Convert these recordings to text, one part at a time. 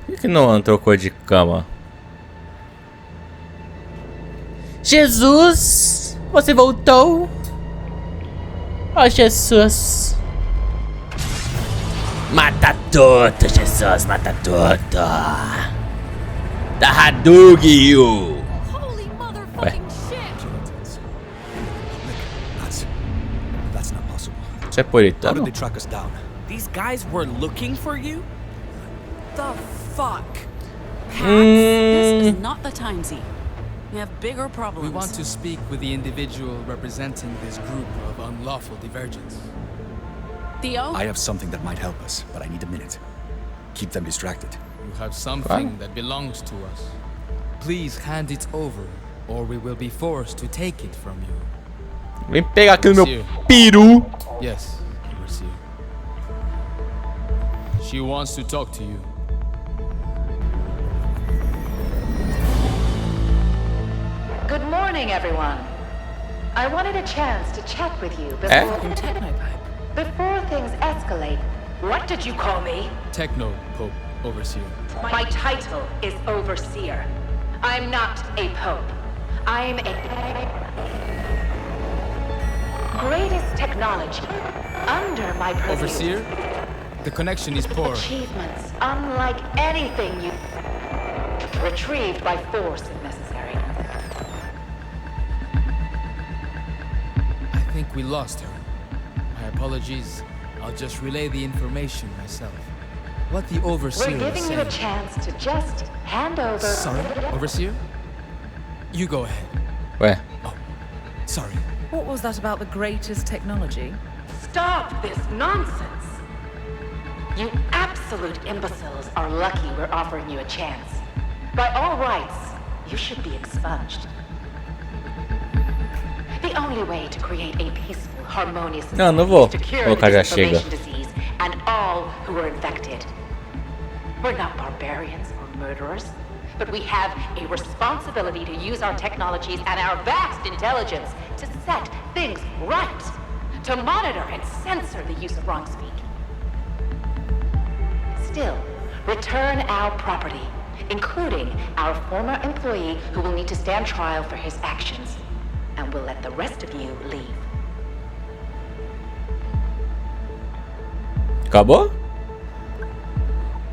Por que não trocou de cama? Jesus! Você voltou? Oh, Jesus! Mata tudo, Jesus! Mata tudo! Da Hadouken! Ué. Isso é puritano? These guys were looking for you? The fuck? This is not the time, Z. We have bigger problems. We want to speak with the individual representing this group of unlawful divergence. Theo? I have something that might help us, but I need a minute. Keep them distracted. You have something that belongs to us. Please hand it over, or we will be forced to take it from you. Vem pegar aqui no meu peru. Yes, overseer. She wants to talk to you. Good morning, everyone. I wanted a chance to chat with you before things escalate. What did you call me? Techno Pope, overseer. My title is Overseer. I'm not a pope. I'm a greatest technology under my purview. Overseer? The connection is poor. Achievements unlike anything you retrieved by force if necessary. I think we lost her. My apologies. I'll just relay the information myself. What the Overseer We're giving is you a saying. chance to just hand over. Sorry, Overseer? You go ahead. Ué. Oh, sorry. What was that about the greatest technology? Stop this nonsense! You absolute imbeciles are lucky we're offering you a chance. By all rights, you should be expunged. The only way to create a peaceful, harmonious society Não vou is to cure colocar the já chega. disinformation disease and all who are infected. We're not barbarians or murderers, but we have a responsibility to use our technologies and our vast intelligence to set things right, to monitor and censor the use of wrong speak. Still, return our property, including our former employee who will need to stand trial for his actions, and we'll let the rest of you leave. Acabou?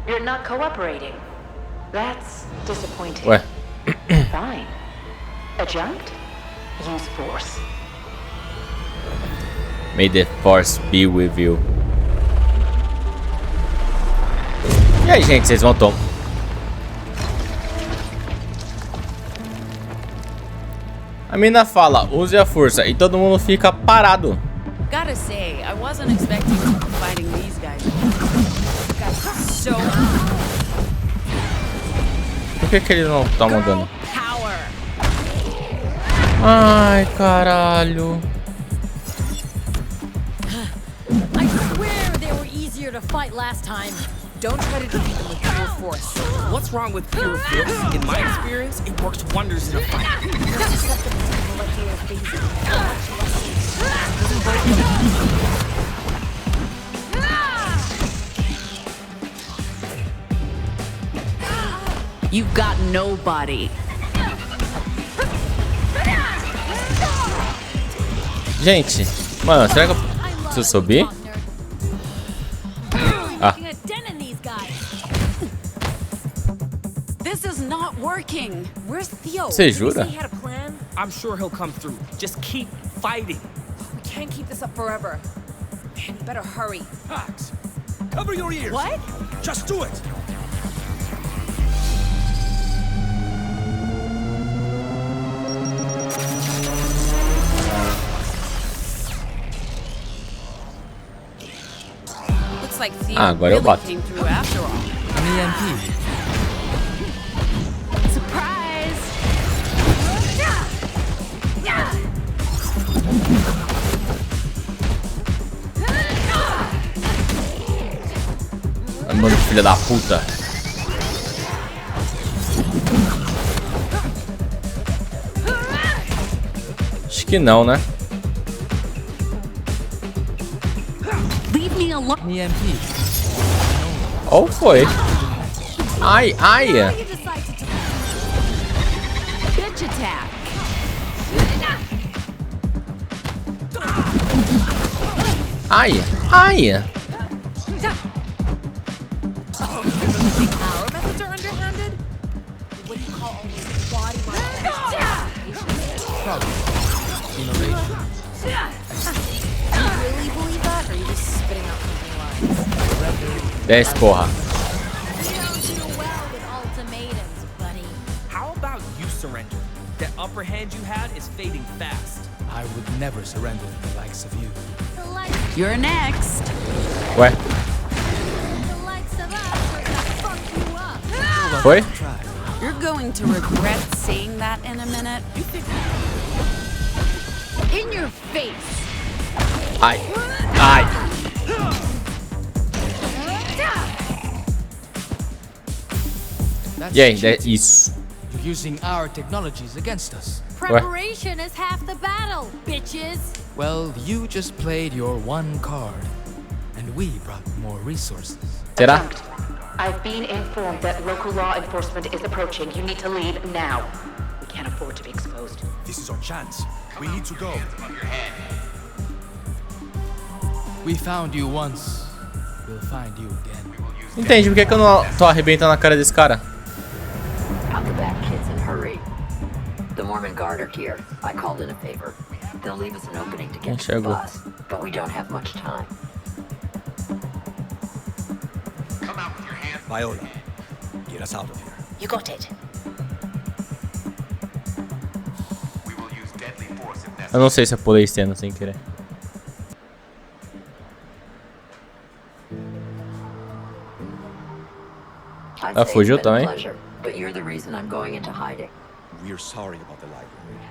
You're not cooperating. That's disappointing. Ué. Fine. Adjunct? Use force. May the force be with you. E aí, gente, vocês vão tomar. A mina fala, use a força, e todo mundo fica parado. Gotta say, I wasn't expecting to be fighting these guys. These guys are so Por que ele não tá mandando? power. Ai, caralho. I swear they were easier to fight last time. Don't try to defeat them with pure force. What's wrong with pure force? In my experience, it works wonders in a fight. You've got nobody. Gente, mano, será que eu preciso subir? Ah. This is not working. Where's Theo? Você Did he jura? say he had a plan? I'm sure he'll come through. Just keep fighting. We can't keep this up forever. Man, you better hurry. Max, cover your ears. What? Just do it. Looks like Theo Agora eu really bato. came through after all. An EMP. Surprise! Mano, filha da puta. Acho que não, né? Leave me alone. An EMP. Ou foi? Ai, ai. Bitch attack. Ai, ai. Our methods are underhanded? What do you call all these body Innovation. Do you really believe that, or are you just spitting out company lines? 10, porra. You don't do well with ultimatums, buddy. How about you surrender? That upper hand you had is fading fast. I would never surrender to the likes of you. The likes, You're next. Ué, the likes of us are gonna fuck you up. foi? Try. You're going to regret saying that in a minute. In your face. Ai, ai. That's E aí, cheating. isso. You're using our technologies against us. Preparation is half the battle, bitches. Well, you just played your one card, and we brought more resources. Será? I've been informed that local law enforcement is approaching. You need to leave now. We can't afford to be exposed. This is our chance. We need to go. We found you once. We'll find you again. Entende por que eu não tô arrebentando a cara desse cara? I'll get back, kids, and hurry. The Mormon Guard are here. I called in a favor. They'll leave us an opening to get to the Enxergou. bus, but we don't have much time. Viola, get us out of here. You got it. Eu não sei se eu pulei cena sem querer. I'd Ah, say fugiu it's been a também? pleasure, but you're the reason I'm going into hiding. We're sorry about the library.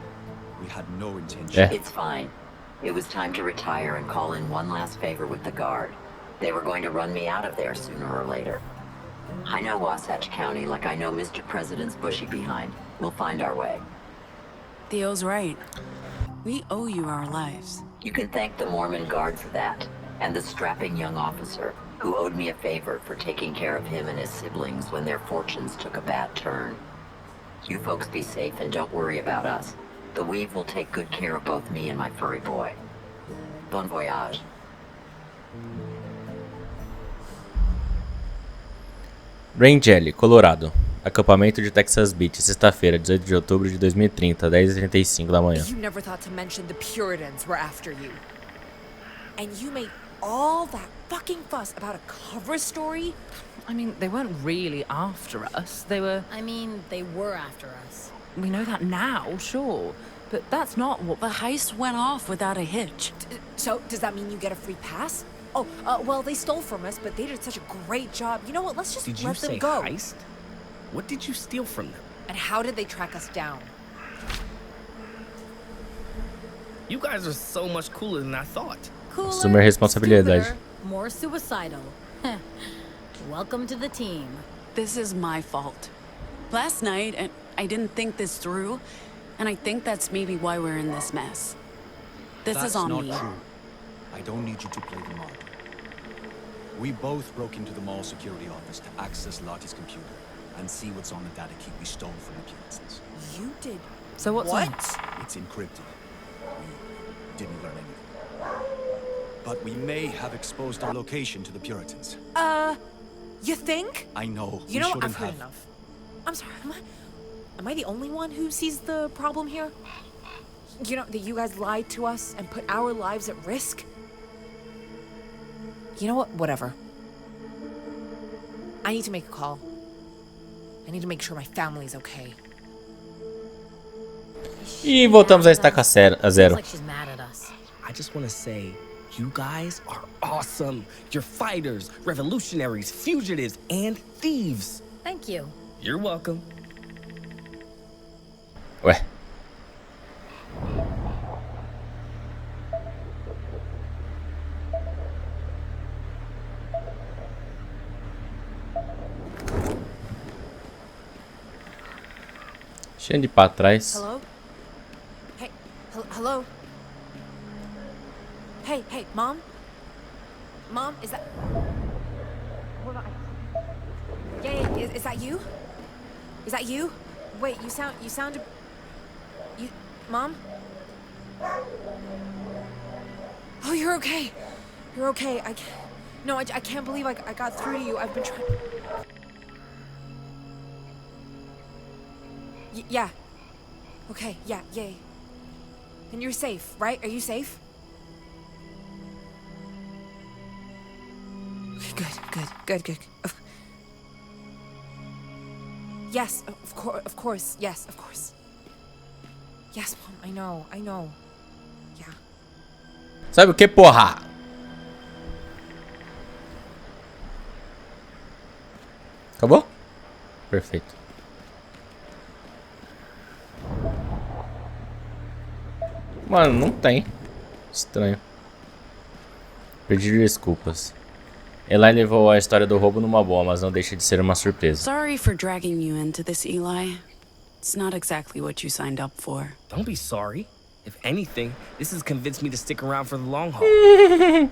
We had no intention. Yeah. It's fine. It was time to retire and call in one last favor with the Guard. They were going to run me out of there sooner or later. I know Wasatch County like I know Mr. President's bushy behind. We'll find our way. Theo's right. We owe you our lives. You can thank the Mormon Guard for that, and the strapping young officer who owed me a favor for taking care of him and his siblings when their fortunes took a bad turn. You folks be safe and don't worry about us. The Weave will take good care of both me and my furry boy. Bon voyage. Rangeley, Colorado. Acampamento de Texas Beach, sexta-feira, 18 de outubro de 2030, 10h35 da manhã. You never thought to mention the Puritans were after you. And you made all that fucking fuss about a cover story? I mean, they weren't really after us. They were... I mean, they were after us. We know that now, sure. But that's not what... The heist went off without a hitch. So, does that mean you get a free pass? Oh, well, they stole from us, but they did such a great job. You know what? Let's just Did you let them say go. heist? What did you steal from them? And how did they track us down? You guys are so much cooler than I thought. Cooler, Assumir responsabilidade. stupider, more suicidal. Welcome to the team. This is my fault. Last night, and I didn't think this through, and I think that's maybe why we're in this mess. This That's is on not me. true. I don't need you to play the martyr. We both broke into the mall security office to access Lottie's computer and see what's on the data key we stole from the Puritans. You did So what's what? on? It's encrypted. We didn't learn anything. But we may have exposed our location to the Puritans. You think? I know. You we know, shouldn't I've heard have. enough. I'm sorry, am I the only one who sees the problem here? You know, that you guys lied to us and put our lives at risk? You know what? Whatever. I need to make a call. I need to make sure my family's okay. E voltamos a estaca a Seems zero. like she's mad at us. I just want to say, you guys are awesome. You're fighters, revolutionaries, fugitives, and thieves. Thank you. You're welcome. Ué. Cheio de ir pra trás. Hello? Hey, hello? Hey, Mom? Mom, is that... Hold on. Yeah, is that you? Is that you? Wait, you sounded... Mom? Oh, you're okay. You're okay. I can't believe I got through to you. I've been trying... Yeah. Okay, yeah. And you're safe, right? Are you safe? Good. Yes, of course. Yes, of course. Yes, Mom, I know. Yeah. Sabe o que, porra? Acabou? Perfeito. Mano, não tem. Estranho. Pedir desculpas. Eli levou a história do roubo numa boa, mas não deixa de ser uma surpresa. Sorry for dragging you into this, Eli. It's not exactly what you signed up for. Don't be sorry. If anything, this has convinced me to stick around for the long haul.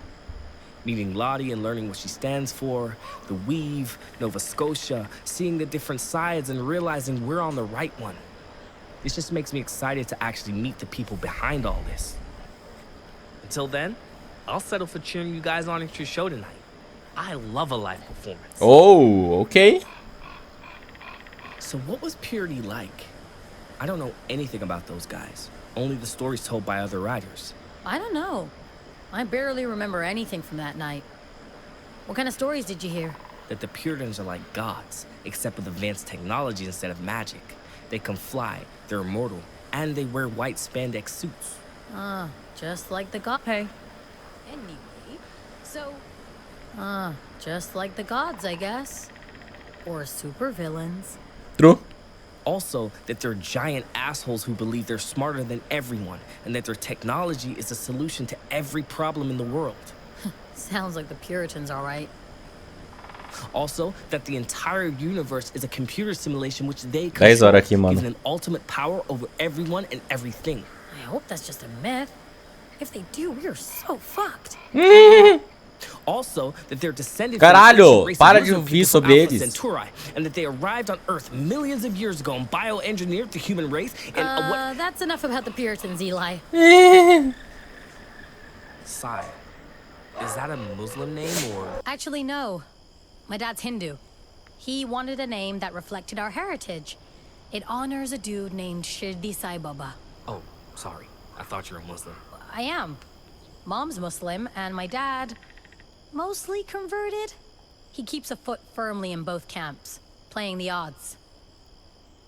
Meeting Lottie and learning what she stands for, the weave, Nova Scotia, seeing the different sides and realizing we're on the right one. This just makes me excited to actually meet the people behind all this. Until then, I'll settle for cheering you guys on at your show tonight. I love a live performance. Oh, okay. So what was Purity like? I don't know anything about those guys. Only the stories told by other writers. I don't know. I barely remember anything from that night. What kind of stories did you hear? That the Puritans are like gods, except with advanced technology instead of magic. They can fly, they're immortal, and they wear white spandex suits. Just like the god. Hey. Anyway, so... just like the gods, I guess. Or supervillains. True. Also, that they're giant assholes who believe they're smarter than everyone, and that their technology is a solution to every problem in the world. Sounds like the Puritans, all right. Also, that the entire universe is a computer simulation which they 10 horas aqui, control, mano. given an ultimate power over everyone and everything. I hope that's just a myth. If they do, we are so fucked. Also, that they're descended Caralho, from para race de of ouvir people sobre from Alpha eles. Centauri, and that they arrived on Earth millions of years ago and bioengineered the human race. And what? That's enough about the Puritans, Eli. Sai. Is that a Muslim name or? Actually, no. My dad's Hindu. He wanted a name that reflected our heritage. It honors a dude named Shirdi Sai Baba. Oh, sorry. I thought you were a Muslim. I am. Mom's Muslim, and my dad... mostly converted? He keeps a foot firmly in both camps, playing the odds.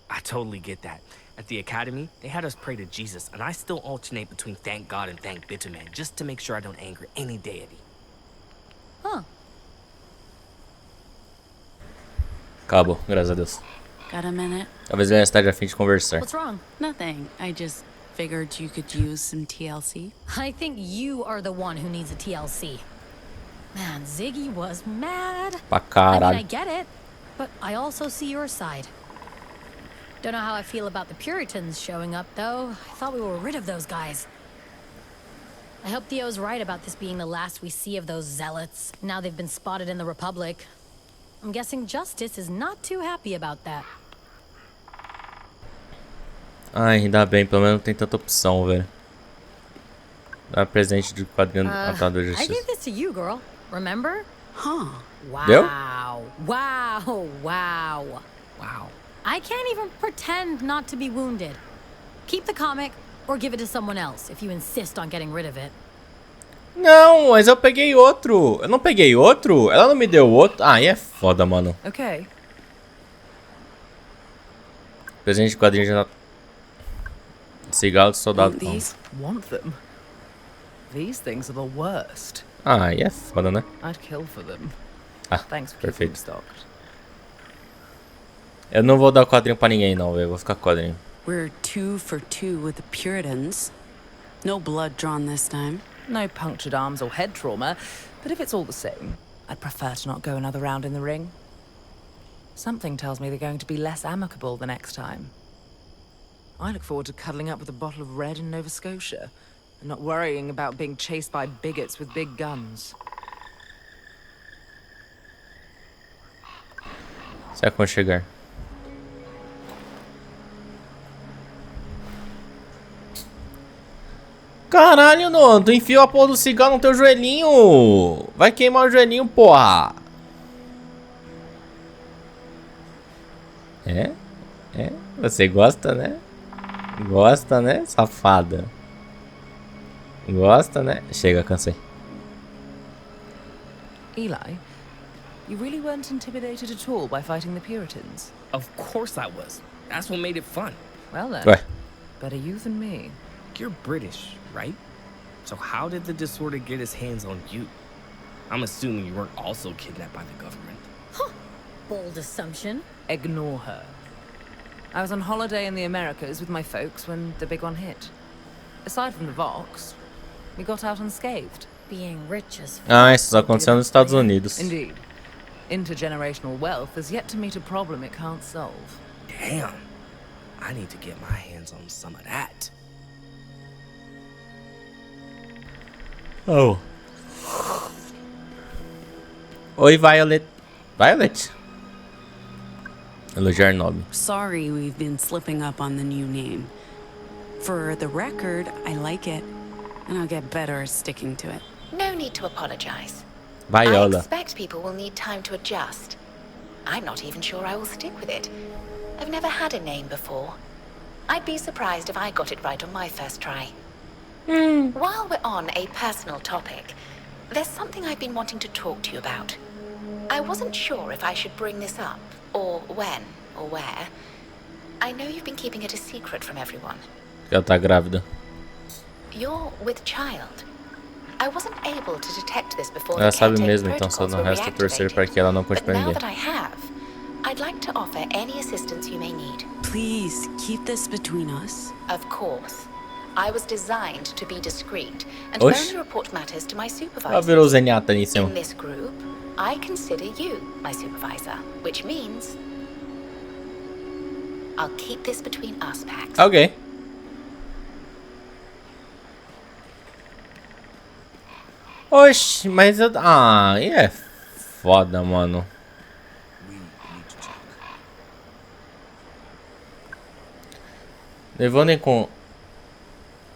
I totally get that. At the academy, they had us pray to Jesus, and I still alternate between thank God and thank Bitterman, just to make sure I don't anger any deity. Huh. Acabou, graças a Deus. Got a minute? Talvez ele esteja a fim de conversar. What's wrong? Nothing. I just figured you could use some TLC. I think you are the one who needs a TLC. Man, Ziggy was mad. Pra I caralho. mean, I get it, but I also see your side. Don't know how I feel about the Puritans showing up, though. I thought we were rid of those guys. I hope Theo's right about this being the last we see of those zealots. Now they've been spotted in the Republic. I'm guessing Justice is not too happy about that. Ai, ainda bem, pelo menos não tem tanta opção, velho. Dá presente de quadrinho atado de I justiça. gave this to you, girl. Remember? Huh. Deu? Wow. I can't even pretend not to be wounded. Keep the comic or give it to someone else if you insist on getting rid of it. Não, mas eu peguei outro. Eu não peguei outro? Ela não me deu outro? Ah, aí é foda, mano. Okay. Presente de quadrinho de Cigarro do soldado. These? Want them? These things are the worst. Ah, aí é foda, né? I'd kill for them. Ah, Thanks for keeping them perfeito. stocked. Eu não vou dar quadrinho pra ninguém, não, velho. Vou ficar com quadrinho. We're 2 for 2 with the Puritans. No blood drawn this time. No punctured arms or head trauma, but if it's all the same, I'd prefer to not go another round in the ring. Something tells me they're going to be less amicable the next time. I look forward to cuddling up with a bottle of red in Nova Scotia, and not worrying about being chased by bigots with big guns. Se aconchegar. Caralho, não, tu enfiou a porra do cigarro no teu joelhinho. Vai queimar o joelhinho, porra. É? É? Você gosta, né? Gosta, né, safada? Gosta, né? Chega, cansei. Eli, you really weren't intimidated at all by fighting the Puritans? Of course I was. That's what made it fun. Well then, Ué. better you than me. You're British, right? So how did the disorder get his hands on you? I'm assuming you weren't also kidnapped by the government. Bold assumption. Ignore her. I was on holiday in the Americas with my folks when the big one hit. Aside from the Vox, we got out unscathed. Being rich as fuck. Ah, isso só aconteceu nos Estados Unidos. Indeed. Intergenerational wealth has yet to meet a problem it can't solve. Damn. I need to get my hands on some of that. Oh. Oi, Violet. Violet? Elogiar nome. Sorry we've been slipping up on the new name. For the record, I like it, and I'll get better at sticking to it. No need to apologize. I Viola. expect people will need time to adjust. I'm not even sure I will stick with it. I've never had a name before. I'd be surprised if I got it right on my first try. While we're on a personal topic, there's something I've been wanting to talk to you about. I wasn't sure if I should bring this up, or when, or where. I know you've been keeping it a secret from everyone. Ela tá grávida. You're with child. I wasn't able to detect this before Ela the sabe caretaker mesmo, então só protocols não were resta torcer para reactivated. que ela não conte But pra now ninguém. that I have, I'd like to offer any assistance you may need. Please keep this between us. Of course. I was designed to be discreet and Oxe. only report matters to my Ela supervisor. virou zenhata ali em cima. In this group, I consider you my supervisor, which means I'll keep this between us, Pax. Ok. Oxi, mas eu... Ah, e é foda, mano. We need to talk.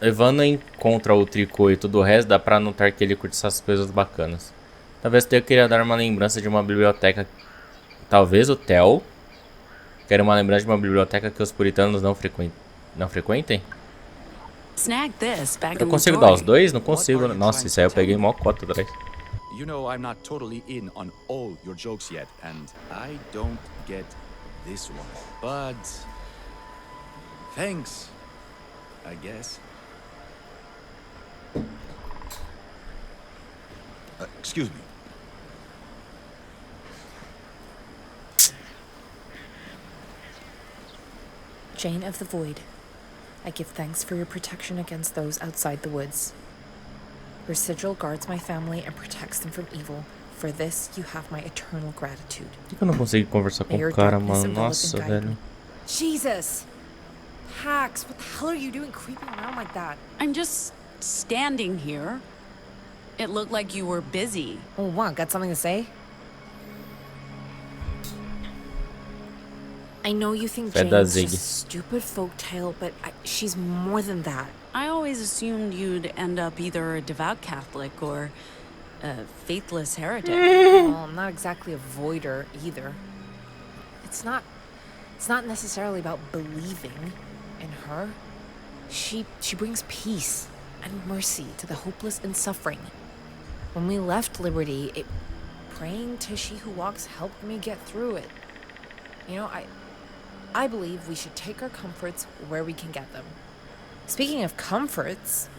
Levando em contra o tricô e tudo o resto, dá pra notar que ele curte essas coisas bacanas. Talvez eu queria dar uma lembrança de uma biblioteca. Talvez o Theo queira uma lembrança de uma biblioteca que os puritanos não frequentem? Snag this back Eu in the consigo dar os story. dois? Não consigo. Nossa, isso aí eu peguei mó cota atrás. You know I'm not totally in on all your jokes yet, and I don't get this one. But thanks, I guess. Excuse me. Jane of the Void, I give thanks for your protection against those outside the woods. Your sigil guards my family and protects them from evil. For this, you have my eternal gratitude. Por que eu não consigo conversar com o cara, mano? Nossa, velho. Jesus! Pax, what the hell are you doing creeping around like that? I'm just standing here. It looked like you were busy. Oh, what? Got something to say? I know you think Jane's just a stupid folktale, but she's more than that. I always assumed you'd end up either a devout Catholic or a faithless heretic. Well, I'm not exactly a voider either. It's not necessarily about believing in her. She brings peace and mercy to the hopeless and suffering. When we left Liberty, praying to she who walks helped me get through it. You know, I believe we should take our comforts where we can get them. Speaking of comforts,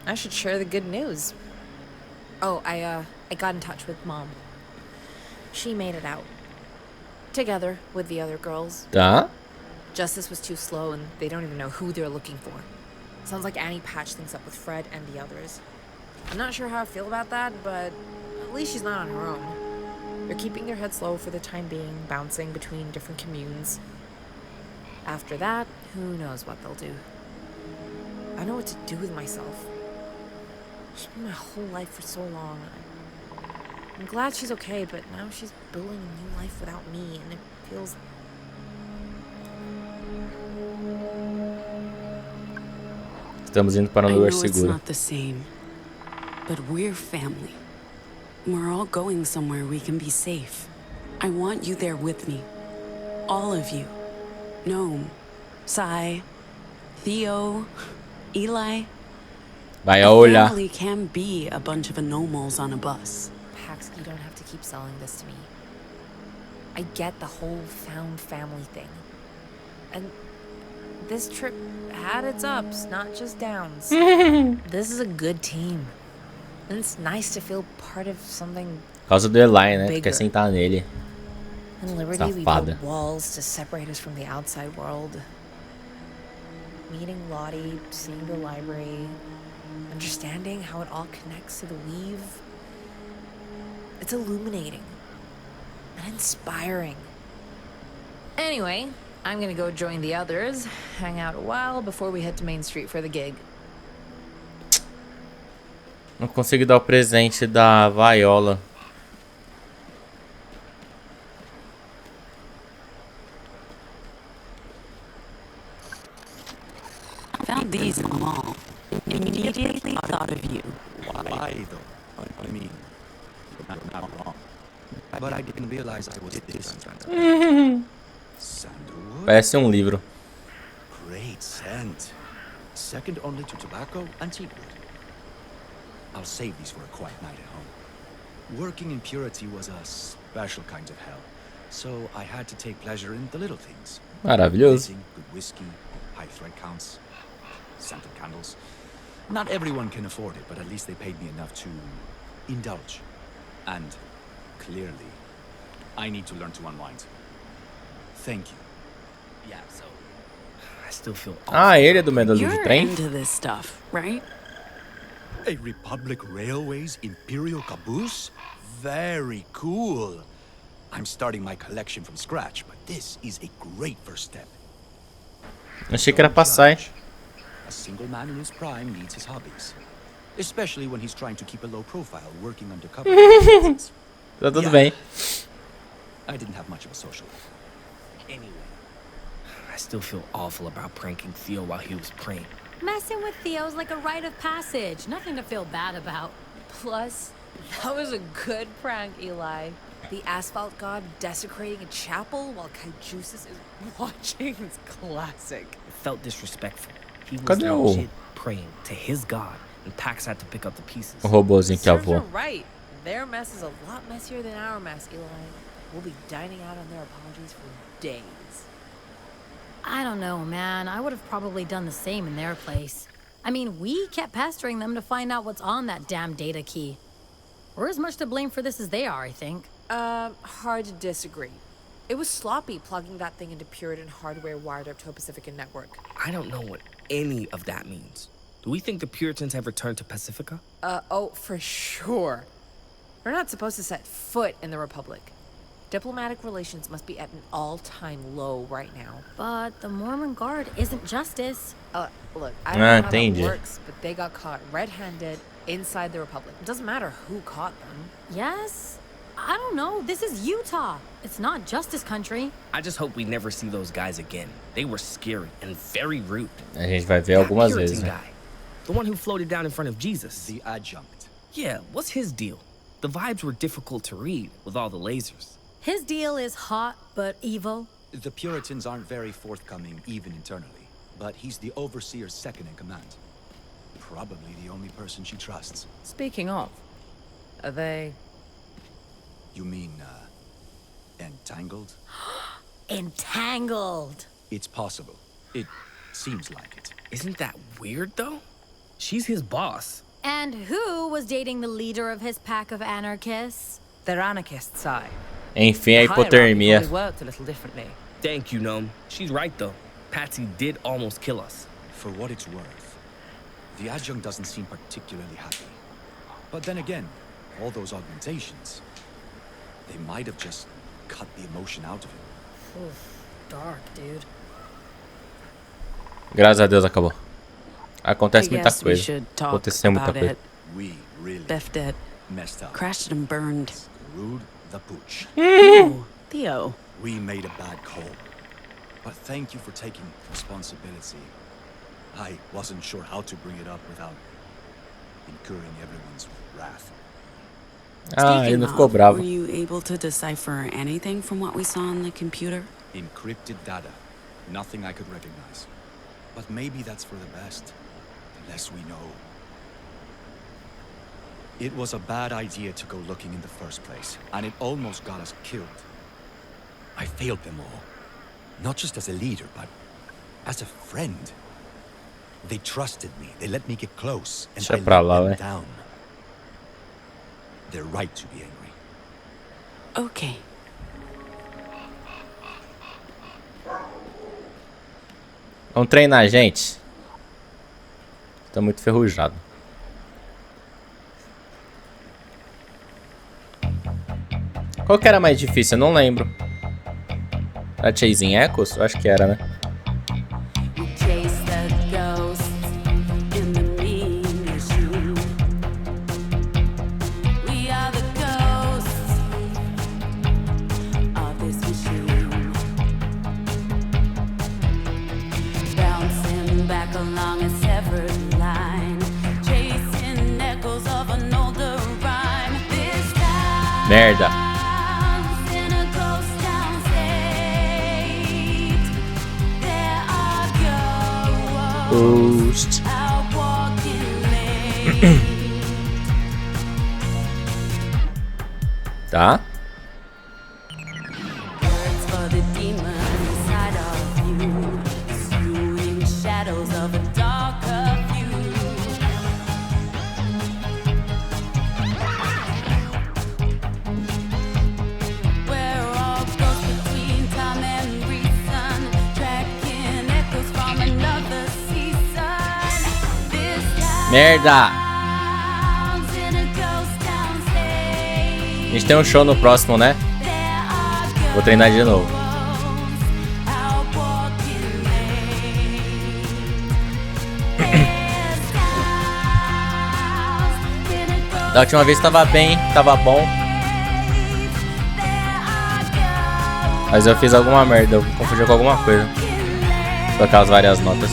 I should share the good news. Oh, I got in touch with Mom. She made it out. Together with the other girls. Tá. Justice was too slow and they don't even know who they're looking for. Sounds like Annie patched things up with Fred and the others. I'm not sure how I feel about that, but at least she's not on her own. They're keeping their heads low for the time being, bouncing between different communes. After that, who knows what they'll do. I don't know what to do with myself. It's been my whole life for so long. I'm glad she's okay, but now she's building a new life without me, and it feels... Estamos indo para um I lugar know it's seguro. not the same, but we're family. We're all going somewhere we can be safe. I want you there with me. All of you. Gnome, Sai, Theo, Eli. Viola. A family can be a bunch of anomals on a bus. Pax, you don't have to keep selling this to me. I get the whole found family thing. And this trip had its ups, not just downs. This is a good team. And it's nice to feel part of something Por causa do Eli, né? Tu bigger. quer sentar nele. In Liberty, we Safada. built walls to separate us from the outside world. Meeting Lottie, seeing the library, understanding how it all connects to the weave. It's illuminating and inspiring. Anyway, I'm gonna go join the others, hang out a while before we head to Main Street for the gig. Não consigo dar o presente da Viola. I found these in the mall. Immediately thought of you. Why though? I mean, not wrong. But I didn't realize I was this. Sandalwood? Parece um livro. Great scent. Second only to tobacco and teakwood. I'll save these for a quiet night at home. Working in purity was a special kind of hell, so I had to take pleasure in the little things. Maravilhoso. Good whiskey, high thread counts, scented candles. Not everyone can afford it, but at least they paid me enough to indulge. And clearly, I need to learn to unwind. Thank you. Yeah, so I still feel Ah, ele é do medalhão de You're trem? into this stuff, right? A Republic Railways Imperial caboose? Very cool. I'm starting my collection from scratch, but this is a great first step. Achei que era passagem. A single man in his prime needs his hobbies. Especially when he's trying to keep a low profile working undercover. Tá tudo bem. I didn't have much of a social life. Anyway, I still feel awful about pranking Theo while he was praying. Messing with Theo's like a rite of passage. Nothing to feel bad about. Plus, that was a good prank, Eli. The asphalt god desecrating a chapel while Cajusis is watching. It's classic. It felt disrespectful. He was Cadê o- legit praying to his god, and Pax had to pick up the pieces. O robôzinho que Serves avô. her right. Their mess is a lot messier than our mess, Eli. We'll be dining out on their apologies for days. I don't know, man. I would have probably done the same in their place. I mean, we kept pestering them to find out what's on that damn data key. We're as much to blame for this as they are, I think. Hard to disagree. It was sloppy plugging that thing into Puritan hardware wired up to a Pacifica network. I don't know what any of that means. Do we think the Puritans have returned to Pacifica? Oh, for sure. They're not supposed to set foot in the Republic. Diplomatic relations must be at an all-time low right now. But the Mormon Guard isn't justice. Look, I don't know how entendi. that works, but they got caught red-handed inside the Republic. It doesn't matter who caught them. Yes? I don't know. This is Utah. It's not justice country. I just hope we never see those guys again. They were scary and very rude. A gente vai ver That algumas Puritan vezes, né? guy, the one who floated down in front of Jesus. The adjunct. Yeah, what's his deal? The vibes were difficult to read with all the lasers. His deal is hot but evil. The Puritans aren't very forthcoming, even internally. But he's the overseer's second in command. Probably the only person she trusts. Speaking of, are they... You mean, entangled? Entangled. It's possible. It seems like it. Isn't that weird, though? She's his boss. And who was dating the leader of his pack of anarchists? They're anarchists, I. Enfim, a hipotermia. Worked a little differently. Thank you, Gnome. She's right, though. Patsy did almost kill us. For what it's worth, the adjunct doesn't seem particularly happy. But then again, all those augmentations, they might have just cut the emotion out of him. Oof, dark, dude. Graças a Deus acabou. I Acontece muita guess we coisa. should talk Aconteceu muita about coisa. it. We really... Biffed it. messed up. Crashed and burned. Screwed the pooch. Oh, Theo. We made a bad call. But thank you for taking responsibility. I wasn't sure how to bring it up without incurring everyone's wrath. Ah, ele Speaking não ficou of, bravo. were you able to decipher anything from what we saw on the computer? Encrypted data. Nothing I could recognize. But maybe that's for the best. The less we know. It was a bad idea to go looking in the first place, and it almost got us killed. I failed them all. Not just as a leader, but as a friend. They trusted me. They let me get close, and Deixa I pra let lá, them vai. down. They're right to be angry. Okay. Vamos treinar, gente. Tô muito ferrujado. Qual que era mais difícil? Eu não lembro. Era Chasing Echoes? Eu acho que era, né? Chase the ghosts in the mean machine. We are the ghosts of this machine. Bouncing back along a severed line. Chasing echoes of an older rhyme. This time. Merda. In a ghost town state. There are Ghost. out walking late. Tá? Words for the demon inside of you, pursuing shadows of a darker view. We're all ghosts between time and reason, tracking echoes from another season. This Merda. town's in a ghost town state. A gente tem um show no próximo, né? There are Vou treinar de novo. out walking late. There's towns in a ghost Da última vez tava bem, tava bom. Mas eu fiz alguma merda, eu confundi com alguma coisa. Com aquelas várias notas.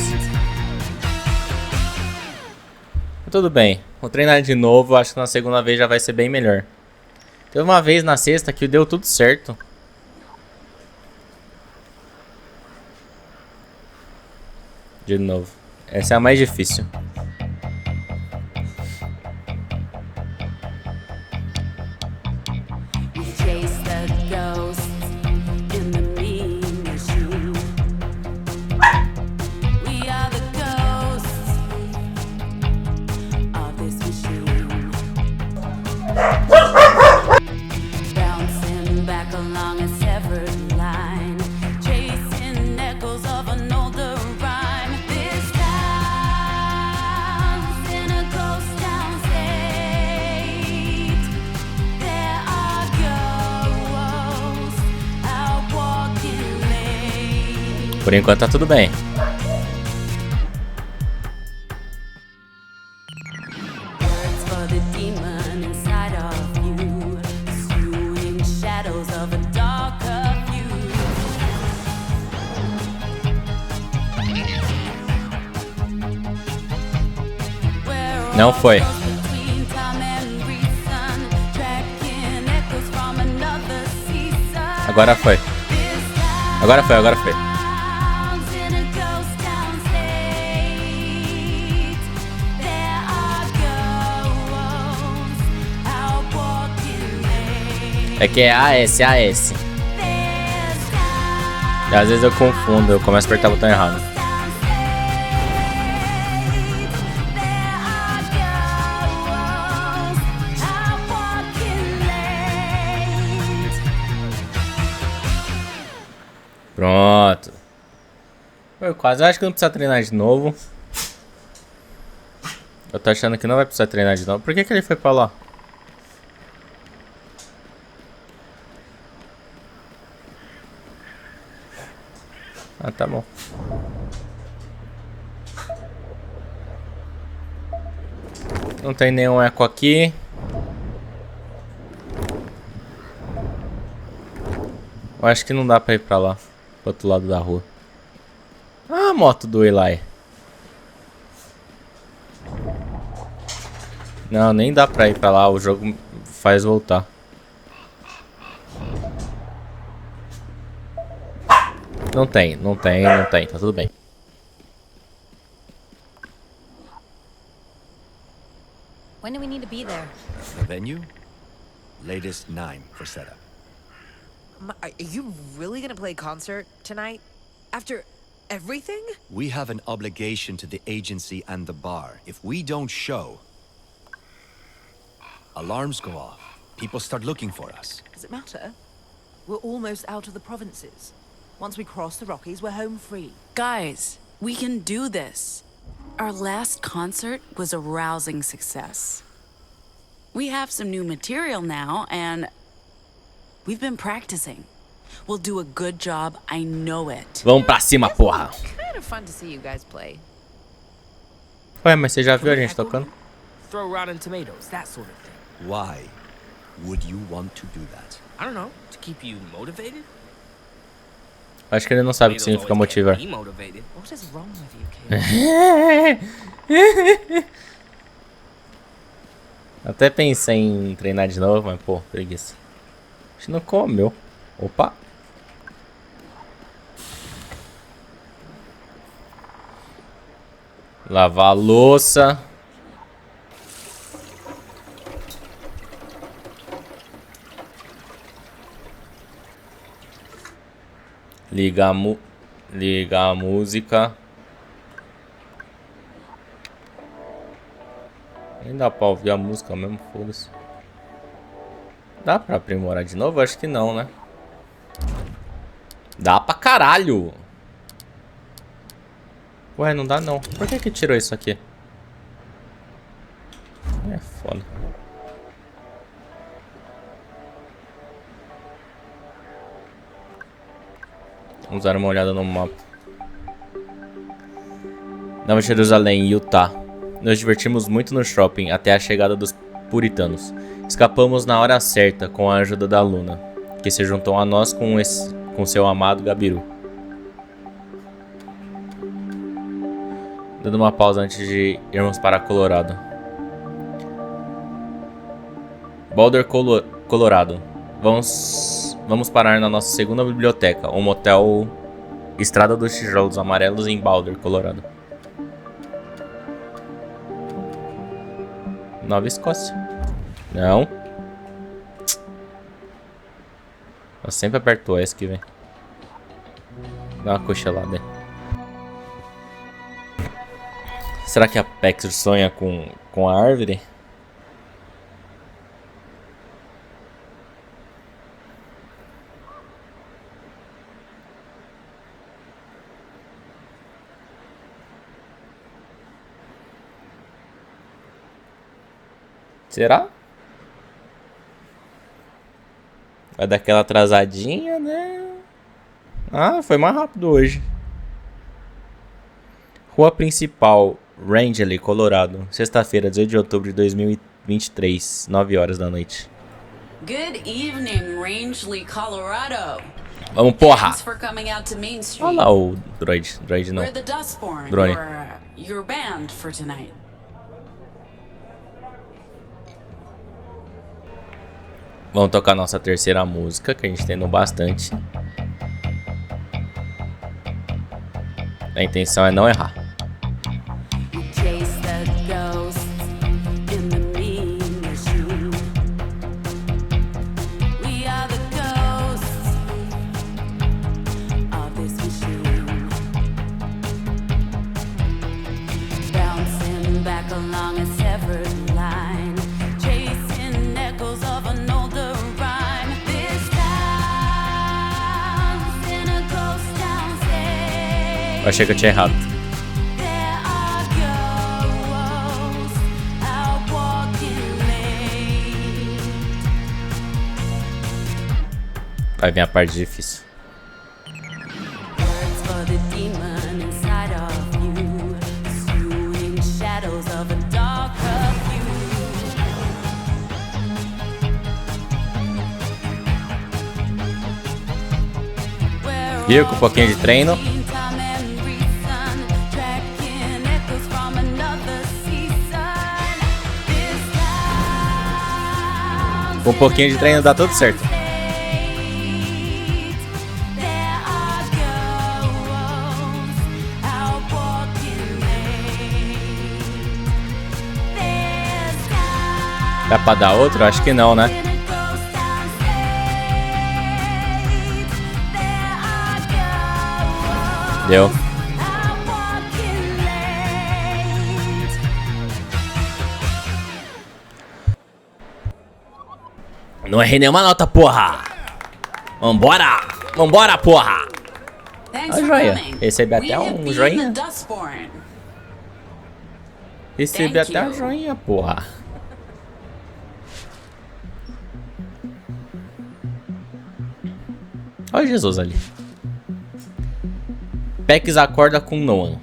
Tudo bem, vou treinar de novo, acho que na segunda vez já vai ser bem melhor. Teve uma vez na sexta que deu tudo certo. De novo. Essa é a mais difícil. We chase the ghosts in the mean machine. We are the ghosts of this machine. Bouncing back along a severed line, chasing echoes of an older rhyme. This town's in a ghost town state. There are ghosts out walking late. Por enquanto tá tudo bem. Words for the demon inside of you, pursuing shadows of a darker view. We're Não all foi. ghosts between time and reason, tracking echoes from another season. Agora foi. Agora foi, agora foi. Towns in a ghost town state. There are ghosts out walking late. É que é AS, AS. There's E às vezes eu confundo, eu começo a apertar o botão errado. ghost town state. There are ghosts out walking late. Pronto. Foi quase. Eu acho que não precisa treinar de novo. Eu tô achando que não vai precisar treinar de novo. Por que que ele foi pra lá? Ah, tá bom. Não tem nenhum eco aqui. Eu acho que não dá pra ir pra lá. Pro outro lado da rua. Ah, a moto do Eli. Não, nem dá pra ir pra lá. O jogo faz voltar. Não tem. Tá tudo bem. When do we need to be there? The venue? Latest 9 for setup. Are you really gonna play concert tonight? After everything? We have an obligation to the agency and the bar. If we don't show, alarms go off. People start looking for us. Does it matter? We're almost out of the provinces. Once we cross the Rockies, we're home free. Guys, we can do this. Our last concert was a rousing success. We have some new material now, and we've been practicing. We'll do a good job, I know it. Vamos pra cima, porra. Kind of fun to see you guys play. Ué, mas você já viu a gente tocando? Throw rotten tomatoes, that sort of thing. Why would you want to do that? I don't know, to keep you motivated? Acho que ele não sabe o que significa motivar. Be motivated. What is wrong with you, kid? Até pensei em treinar de novo, mas pô, preguiça. A gente não comeu. Opa. Lavar a louça. Ligar a música. Nem dá pra ouvir a música mesmo, foda-se. Dá pra aprimorar de novo? Acho que não, né? Dá pra caralho! Ué, não dá não. Por que tirou isso aqui? É foda. Vamos dar uma olhada no mapa. Nova Jerusalém, Utah. Nos divertimos muito no shopping até a chegada dos puritanos. Escapamos na hora certa com a ajuda da Luna, que se juntou a nós com seu amado Gabiru. Dando uma pausa antes de irmos para Colorado. Boulder, Colorado. Vamos parar na nossa segunda biblioteca, um motel Estrada dos Tijolos Amarelos em Boulder, Colorado. Nova Escócia. Não. Eu sempre aperto o ESC, velho. Dá uma cochilada aí. Será que a Pex sonha com a árvore? Será? Vai dar aquela atrasadinha, né? Ah, foi mais rápido hoje. Rua Principal, Rangeley, Colorado. Sexta-feira, 18 de outubro de 2023, 9 horas da noite. Good evening, Rangeley, Colorado. Vamos, porra! Thanks for coming out to Main Street. Olha lá o droid. Droid não. We're the Dustborn, Drone. your band for tonight. Vamos tocar nossa terceira música, que a gente tem no bastante. A intenção é não errar. Eu achei que eu tinha errado. Vai vir a parte difícil. Viu, com um pouquinho de treino. Com um pouquinho de treino dá tudo certo. Dá pra dar outro? Acho que não, né? Deu. Não errei nenhuma nota, porra! Vambora! Vambora, porra! A joia. Recebi até um joinha. Recebi até um joinha, porra. Olha Jesus ali. Pex acorda com Noam.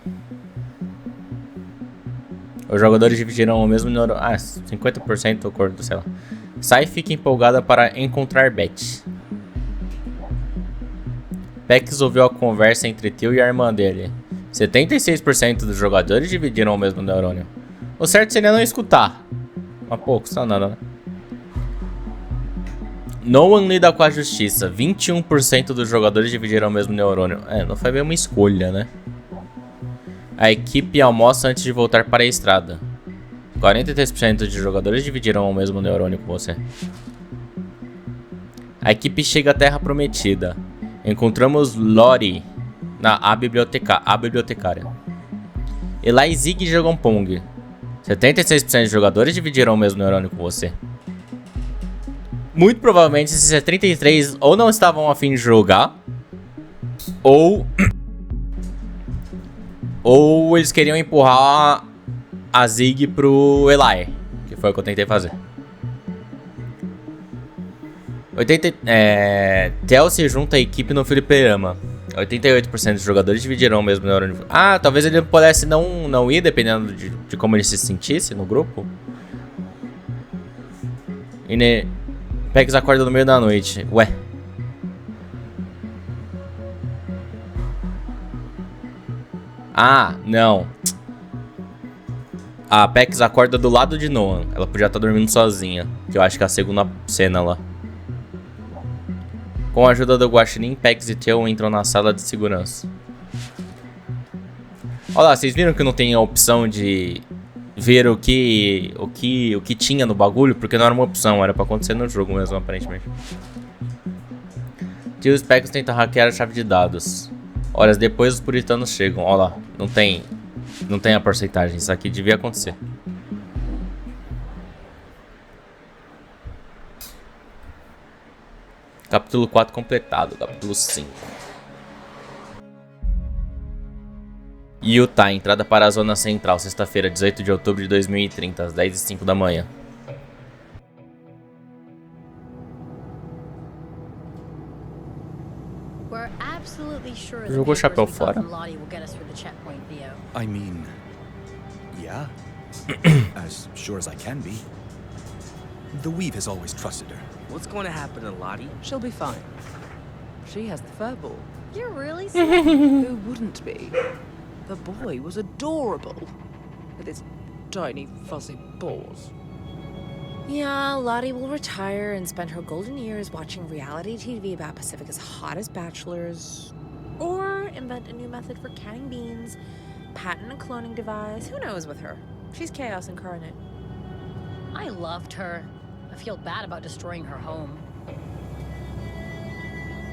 Os jogadores dividirão o mesmo neurônio. 50% do acordo, sei lá. Sai e fica empolgada para encontrar Beth. Pex ouviu a conversa entre tio e a irmã dele. 76% dos jogadores dividiram o mesmo neurônio. O certo seria não escutar. Mas pouco, só nada, né? Noam lida com a justiça. 21% dos jogadores dividiram o mesmo neurônio. Não foi bem uma escolha, né? A equipe almoça antes de voltar para a estrada. 43% de jogadores dividiram o mesmo neurônio com você. A equipe chega à Terra Prometida. Encontramos Lori, a bibliotecária. Ela e Zig jogam Pong. 76% de jogadores dividiram o mesmo neurônio com você. Muito provavelmente esses 73 ou não estavam a fim de jogar, ou eles queriam empurrar a Zig pro Eli, que foi o que eu tentei fazer. Tel se junta à equipe no fliperama. 88% dos jogadores dividirão o mesmo neurônio. Talvez ele pudesse não ir, dependendo de como ele se sentisse no grupo. Pex acorda no meio da noite. Ué. Não. A Pex acorda do lado de Noam. Ela podia estar dormindo sozinha. Que eu acho que é a segunda cena lá. Com a ajuda do Guaxinim, Pex e Theo entram na sala de segurança. Olha lá, vocês viram que não tem a opção de ver o que tinha no bagulho? Porque não era uma opção, era pra acontecer no jogo mesmo, aparentemente. Tio e os Pex tentam hackear a chave de dados. Horas depois, os puritanos chegam. Olha lá, não tem a porcentagem. Isso aqui devia acontecer. Capítulo 4 completado. Capítulo 5. Utah, entrada para a zona central, sexta-feira, 18 de outubro de 2030, às 10h05 da manhã. Jogou o chapéu fora? I mean, yeah. As sure as I can be. The Weave has always trusted her. What's going to happen to Lottie? She'll be fine. She has the furball. You're really serious? Who wouldn't be? The boy was adorable. With his tiny, fuzzy paws. Yeah, Lottie will retire and spend her golden years watching reality TV about Pacifica's hottest bachelors. Or invent a new method for canning beans, patent a cloning device. Who knows with her? She's chaos incarnate. I loved her. I feel bad about destroying her home.